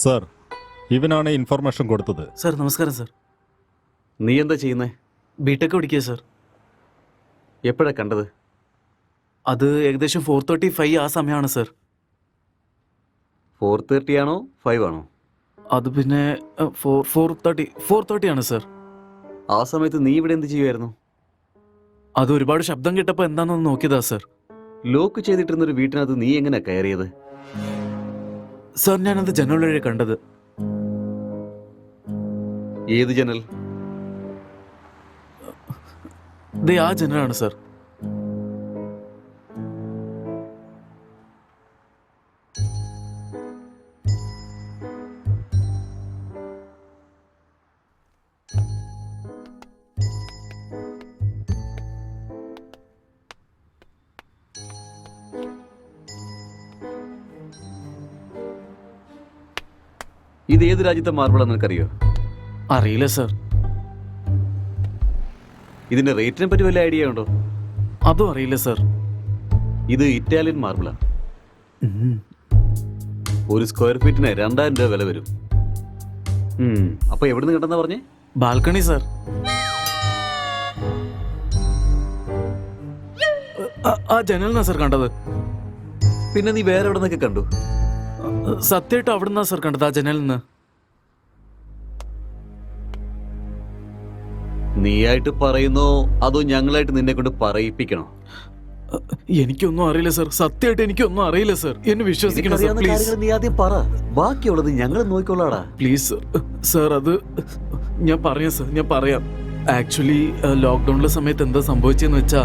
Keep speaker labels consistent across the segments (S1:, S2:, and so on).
S1: Sir, ഇവനാണ് information കൊടുത്തത്.
S2: Sir നമസ്കാരം സാർ.
S3: നീ എന്താ ചെയ്യുന്നേ?
S2: ബിടെക് പഠിക്കുക സാർ.
S3: എപ്പോഴാ കണ്ടത്?
S2: അത് ഏകദേശം 4:35 ആ സമയമാണ് സാർ.
S3: 4:30 ആണോ 5 ആണോ?
S2: അത് പിന്നെ 4:30 ആണ് സാർ.
S3: ആ സമയത്ത് നീ ഇവിടെ എന്ത് ചെയ്യുമായിരുന്നു?
S2: അത് ഒരുപാട് ശബ്ദം കേട്ടപ്പോൾ എന്താണെന്ന് നോക്കിയതാ സാർ.
S3: ലോക്ക് ചെയ്തിട്ടിരുന്നൊരു വീട്ടിനകത്ത് നീ എങ്ങനെ കയറിയത്?
S2: സാർ ഞാനത് ജനൽ വഴി കണ്ടത്.
S3: ഏത് ജനൽ?
S2: ദേ ആ ജനലാണ് സാർ.
S3: ഇത് ഏത് രാജ്യത്തെ മാർബിളാന്ന് നിനക്കറിയോ?
S2: അറിയില്ല സാർ.
S3: ഇതിന്റെ റേറ്റിനെ പറ്റി വല്ല ഐഡിയ ഉണ്ടോ?
S2: അതും അറിയില്ല സാർ.
S3: ഇത് ഇറ്റാലിയൻ മാർബിളാണ്. ഒരു സ്ക്വയർ ഫീറ്റിന് 2000 രൂപ വില വരും. അപ്പൊ എവിടുന്ന് കിട്ടുന്ന പറഞ്ഞേ?
S2: Balcony sir. ആ ജനലിനാ സാർ കണ്ടത്.
S3: പിന്നെ നീ വേറെ എവിടെ നിന്നൊക്കെ കണ്ടു?
S2: സത്യമായിട്ട് അവിടുന്നാ സാർ കണ്ടത്, ആ ജനലിൽ നിന്ന്.
S3: നീയായിട്ട് പറയുന്നോ അതോ ഞങ്ങളായിട്ട് നിന്നെ കൊണ്ട് പറയിപ്പിക്കണോ?
S2: എനിക്കൊന്നും അറിയില്ല സാർ. സത്യമായിട്ട് എനിക്കൊന്നും അറിയില്ല സാർ. എന്നെ വിശ്വസിക്കണം സാർ, പ്ലീസ്.
S3: നീ ആദ്യം പറ, ബാക്കിയുള്ളത് ഞങ്ങൾ നോക്കിക്കൊള്ളാടാ.
S2: Please sir. അത് ഞാൻ പറയാം സാർ, ഞാൻ പറയാം. ആക്ച്വലി ലോക്ക്ഡൌണിലെ സമയത്ത് എന്താ സംഭവിച്ചെന്ന് വെച്ചാ,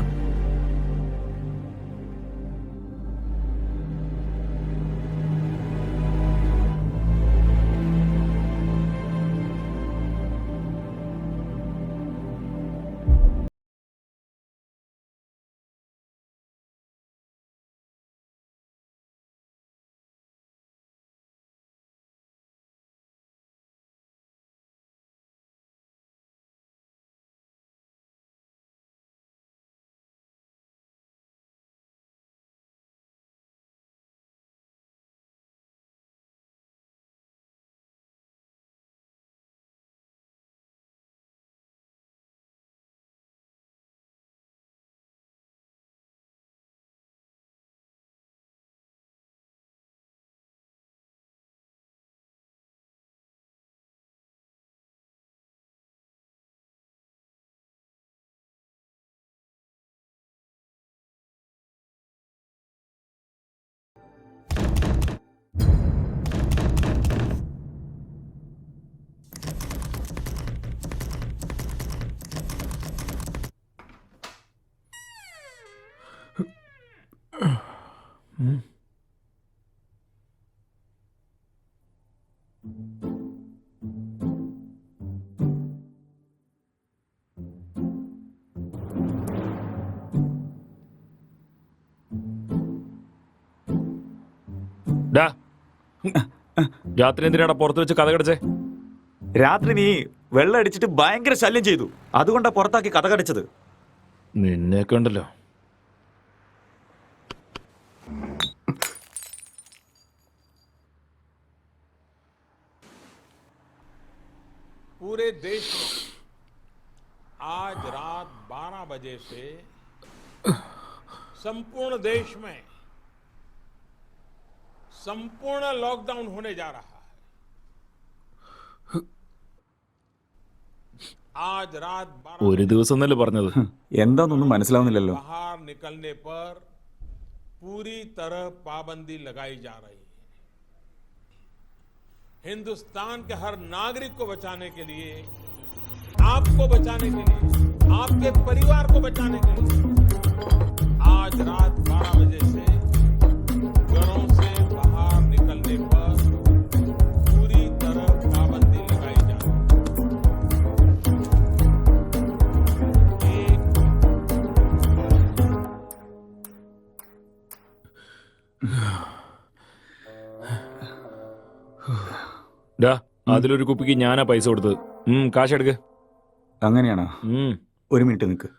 S4: രാത്രി എന്തിനാടാ പുറത്ത് വെച്ച് കഥ കടിച്ചേ?
S5: രാത്രി നീ വെള്ളം അടിച്ചിട്ട് ഭയങ്കര ശല്യം ചെയ്തു, അതുകൊണ്ടാ പുറത്താക്കി കഥ കടിച്ചത്.
S4: നിന്നെയൊക്കെ ഉണ്ടല്ലോ.
S6: पूरे देश में आज रात 12 बजे से संपूर्ण देश में संपूर्ण लॉकडाउन होने जा रहा है. आज रात 12
S4: ഒരു ദിവസം എന്നല്ലേ പറഞ്ഞത്?
S5: എന്താന്നൊന്നും മനസ്സിലാവുന്നില്ലല്ലോ.
S6: बाहर निकलने पर पूरी तरह पाबंदी लगाई जा रही है. हिंदुस्तान के हर नागरिक को बचाने के लिए, आपको बचाने के लिए, आपके परिवार को बचाने के लिए आज रात 12 बजे से घरों से बाहर निकलने पर पूरी तरह पाबंदी लगाई जा रही
S4: ഡാ, അതിലൊരു കുപ്പിക്ക് ഞാനാ പൈസ കൊടുത്തത്. കാശെടുക്ക്.
S5: അങ്ങനെയാണോ? ഒരു മിനിറ്റ് നിൽക്ക്.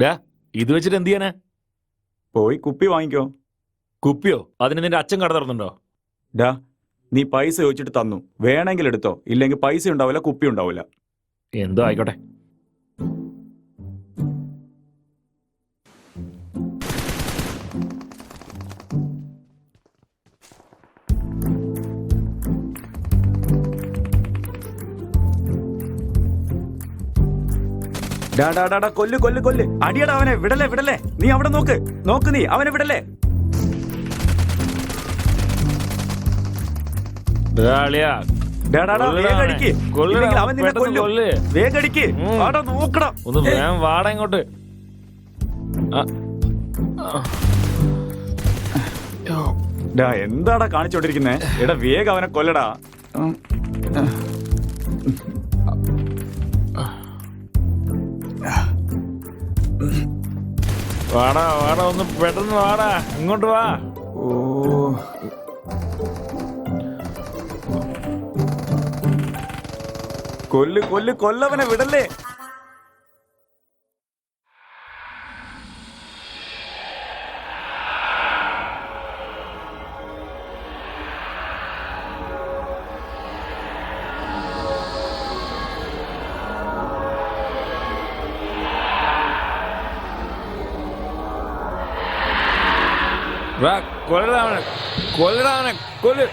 S4: ഡാ ഇത് വെച്ചിട്ട് എന്ത് ചെയ്യാനാ?
S5: പോയി കുപ്പി വാങ്ങിക്കോ.
S4: കുപ്പിയോ? അതിന് നിന്റെ അച്ഛൻ കട തുറന്നുണ്ടോ?
S5: ഡാ, നീ പൈസ ചോദിച്ചിട്ട് തന്നു, വേണമെങ്കിൽ എടുത്തോ, ഇല്ലെങ്കിൽ പൈസ ഉണ്ടാവില്ല, കുപ്പി ഉണ്ടാവില്ല.
S4: എന്തോ ആയിക്കോട്ടെ.
S5: ഡാ ഡാ ഡാ ഡാ, കൊല്ല് കൊല്ല് കൊല്ല്, അടിയടാ അവനെ, വിടല്ലേ വിടല്ലേ, നീ അവിടെ നോക്ക് നോക്ക്, നീ അവനെ വിടല്ലേ.
S4: ഡാ അളിയാ,
S5: ഡാ ഡാ ഡാ,
S4: കൊല്ലടാ
S5: വേഗം അടിക്ക്.
S4: കൊല്ലടാ,
S5: ഇല്ലെങ്കിൽ അവൻ നിന്നെ
S4: പെട്ടെന്ന്
S5: കൊല്ലും.
S4: കൊല്ല്.
S5: വേഗം അടിക്ക്. ആടാ നോക്കടാ.
S4: ഒന്ന് വേഗം വാടാ ഇങ്ങോട്ട്.
S5: ഡാ എന്താടാ കാണിച്ചോണ്ടിരിക്കുന്നേ? എടാ വേഗം അവനെ കൊല്ലടാ.
S4: വാടാ വാടാ, ഒന്ന് പെട്ടെന്ന് വാടാ, ഇങ്ങോട്ട് വാ.
S5: ഓ, കൊല്ല് കൊല്ല് കൊല്ലവനെ, വിടല്ലേ.
S4: വാ, കൊല്ലടാ അവനെ, കൊല്ലടാ അവനെ, കൊല്ല്.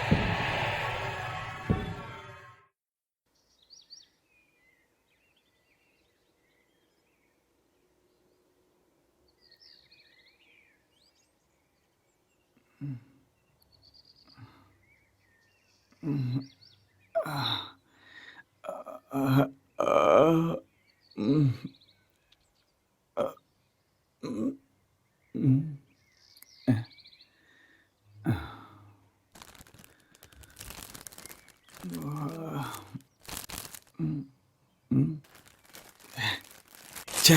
S5: ഛേ,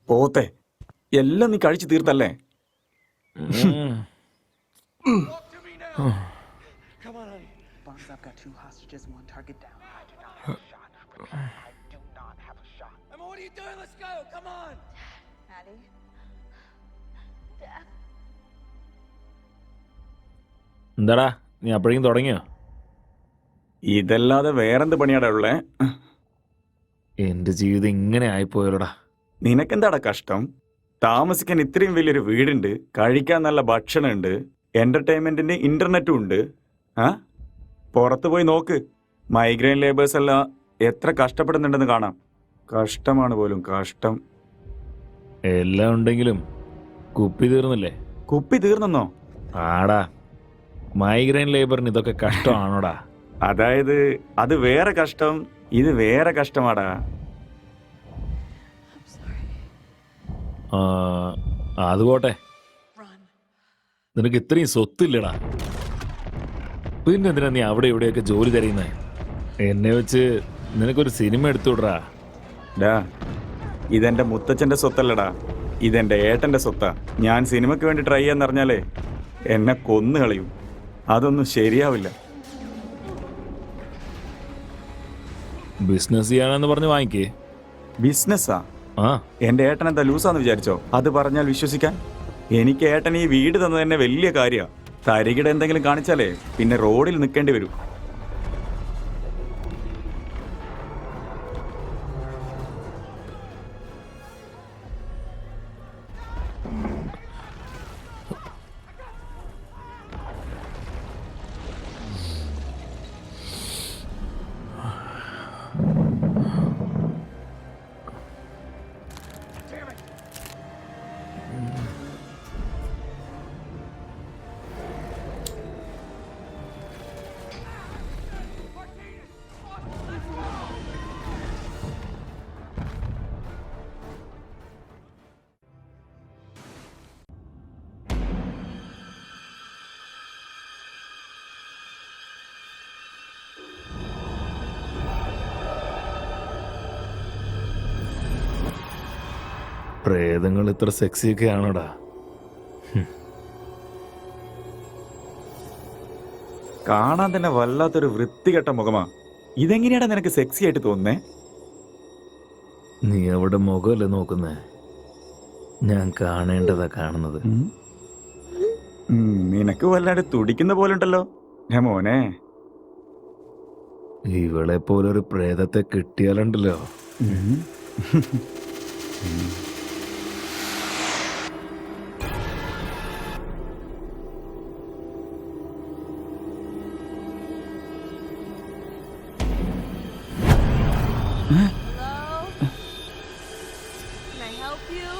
S5: പോത്തെ, എല്ലാം നീ കഴിച്ചു തീർത്തല്ലേ?
S7: Boss, I've got 2 hostages and 1 target down. I do not have a shot. I do not have a shot.
S8: Emma, what are you doing? Let's go. Come on.
S9: Maddie. Dad.
S4: എന്താടാ, നീ അപ്പോഴേക്കും തുടങ്ങിയോ?
S5: ഇതല്ലാതെ വേറെന്ത് പണിയാടാ ഉള്ളേ?
S4: എന്റെ ജീവിതം ഇങ്ങനെ ആയിപ്പോയല്ലോടാ.
S5: നിനക്കെന്താടാ കഷ്ടം? താമസിക്കാൻ ഇത്രയും വലിയൊരു വീടുണ്ട്, കഴിക്കാൻ നല്ല ഭക്ഷണമുണ്ട്, എന്റർടൈൻമെന്റിന് ഇന്റർനെറ്റും ഉണ്ട്. ആ, പുറത്ത് പോയി നോക്ക്, മൈഗ്രെയിൻ ലേബേഴ്സ് എല്ലാം എത്ര കഷ്ടപ്പെടുന്നുണ്ടെന്ന് കാണാം. കഷ്ടമാണ് പോലും, കഷ്ടം.
S4: എല്ലാം ഉണ്ടെങ്കിലും കുപ്പി തീർന്നില്ലേ?
S5: കുപ്പി തീർന്നെന്നോ?
S4: ആടാ, മൈഗ്രെയിൻ ലേബറിന് ഇതൊക്കെ കഷ്ടമാണോടാ?
S5: അതായത് അത് വേറെ കഷ്ടം, ഇത് വേറെ കഷ്ടമാടാ.
S4: അത് പോട്ടെ, നിനക്ക് ഇത്രയും സ്വത്തില്ലടാ, പിന്നെ എന്തിനാ നീ അവിടെ ഇവിടെയൊക്കെ ജോലി തരുന്നേ? എന്നെ വെച്ച് നിനക്കൊരു സിനിമ എടുത്തുവിടറാ.
S5: ഡാ, ഇതെന്റെ മുത്തച്ഛന്റെ സ്വത്തല്ലടാ, ഇതെന്റെ ഏട്ടന്റെ സ്വത്താ. ഞാൻ സിനിമയ്ക്ക് വേണ്ടി ട്രൈ ചെയ്യാന്നറിഞ്ഞാലേ എന്നെ കൊന്നു കളയും. അതൊന്നും ശരിയാവില്ല.
S4: ബിസിനസ് ചെയ്യാനെന്ന് പറഞ്ഞ് വാങ്ങിക്കേ.
S5: ബിസിനസ്സാ?
S4: ആ,
S5: എന്റെ ഏട്ടൻ എന്താ ലൂസാന്ന് വിചാരിച്ചോ? അത് പറഞ്ഞാൽ വിശ്വസിക്കാൻ? എനിക്ക് ഏട്ടൻ ഈ വീട് തന്നത് തന്നെ വലിയ കാര്യമാണ്. തരികിട എന്തെങ്കിലും കാണിച്ചാലേ പിന്നെ റോഡിൽ നിൽക്കേണ്ടി വരും.
S4: പ്രേതങ്ങൾ ഇത്ര സെക്സിയൊക്കെ ആണോടാ?
S5: കാണാൻ തന്നെ വല്ലാത്തൊരു വൃത്തികെട്ട മുഖമാ. ഇതെങ്ങനെയാടാ നിനക്ക് സെക്സി ആയിട്ട് തോന്നുന്നേ?
S4: നീ അവിടെ മുഖമല്ലേ നോക്കുന്നേ? ഞാൻ കാണേണ്ടതാ കാണുന്നത്.
S5: നിനക്ക് വല്ലാണ്ട് തുടിക്കുന്ന പോലെ ഉണ്ടല്ലോ മോനെ.
S4: ഇവളെ പോലൊരു പ്രേതത്തെ കിട്ടിയാലുണ്ടല്ലോ.
S9: Hello? Can I help you?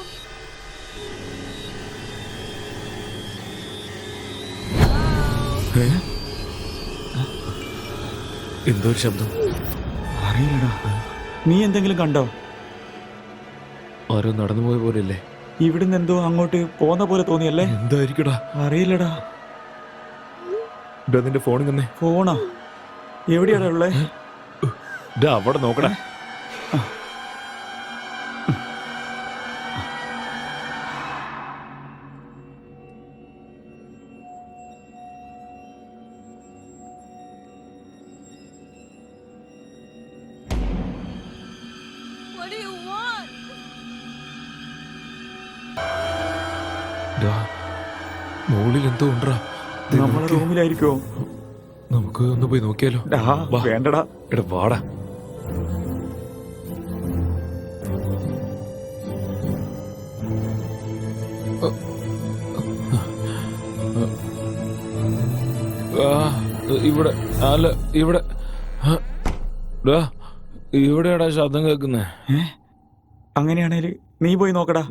S9: Hello?
S2: എന്തോ ഒരു ശബ്ദം.
S5: അറിയില്ലടാ, നീ എന്തെങ്കിലും കണ്ടോ?
S2: ആരോ നടന്നു പോയ പോലെയല്ലേ?
S5: ഇവിടുന്ന് എന്തോ അങ്ങോട്ട് പോന്ന പോലെ തോന്നിയല്ലേ?
S2: എന്തായിരിക്കടാ?
S5: അറിയില്ലടാ.
S2: നിന്റെ ഫോണിൽ തന്നെ.
S5: ഫോണാ? എവിടെയാടാ ഉള്ളേ?
S2: അവിടെ നോക്കടാ.
S9: What do you want?
S2: മുകളിൽ എന്തോ ഉണ്ടാ.
S5: നമ്മുടെ റൂമിലായിരിക്കോ?
S2: നമുക്ക് ഒന്ന് പോയി നോക്കിയാലോ? വാ.
S5: വേണ്ടടാ.
S2: എടാ വാടാ. ഇവിടെ അല്ല, ഇവിടെ ഇവിടെയാടാ ശബ്ദം കേൾക്കുന്നേ.
S5: അങ്ങനെയാണേല് നീ പോയി നോക്കടാ.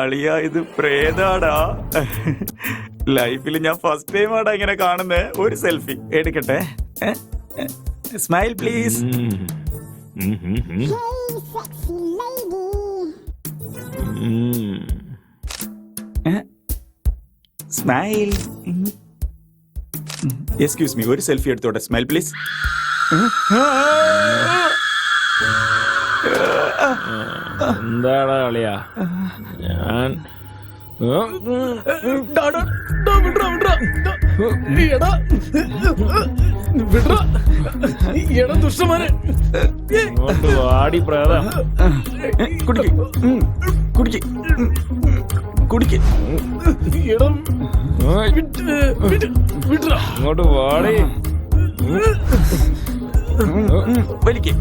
S5: അളിയാ, ഇത് പ്രേതാടാ. ലൈഫിൽ ഞാൻ ഫസ്റ്റ് ടൈം ആടാ ഇങ്ങനെ കാണുന്നേ. ഒരു സെൽഫി എടുക്കട്ടെ. Smile please. Smile. Excuse me, ഒരു സെൽഫി എടുത്തോട്ടെ. Smile please.
S4: എന്താടാ കളിയാ? ഞാൻ ഇങ്ങോട്ട് വാടി പ്രേതം.
S5: കുടിക്ക് കുടിക്ക് കുടിക്ക്.
S4: ഇങ്ങോട്ട് വാടി.
S5: വലിക്ക്.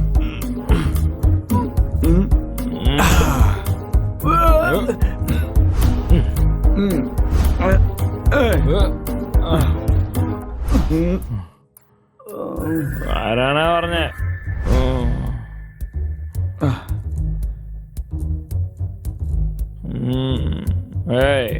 S4: ആരാണാ പറഞ്ഞേ? ഏയ്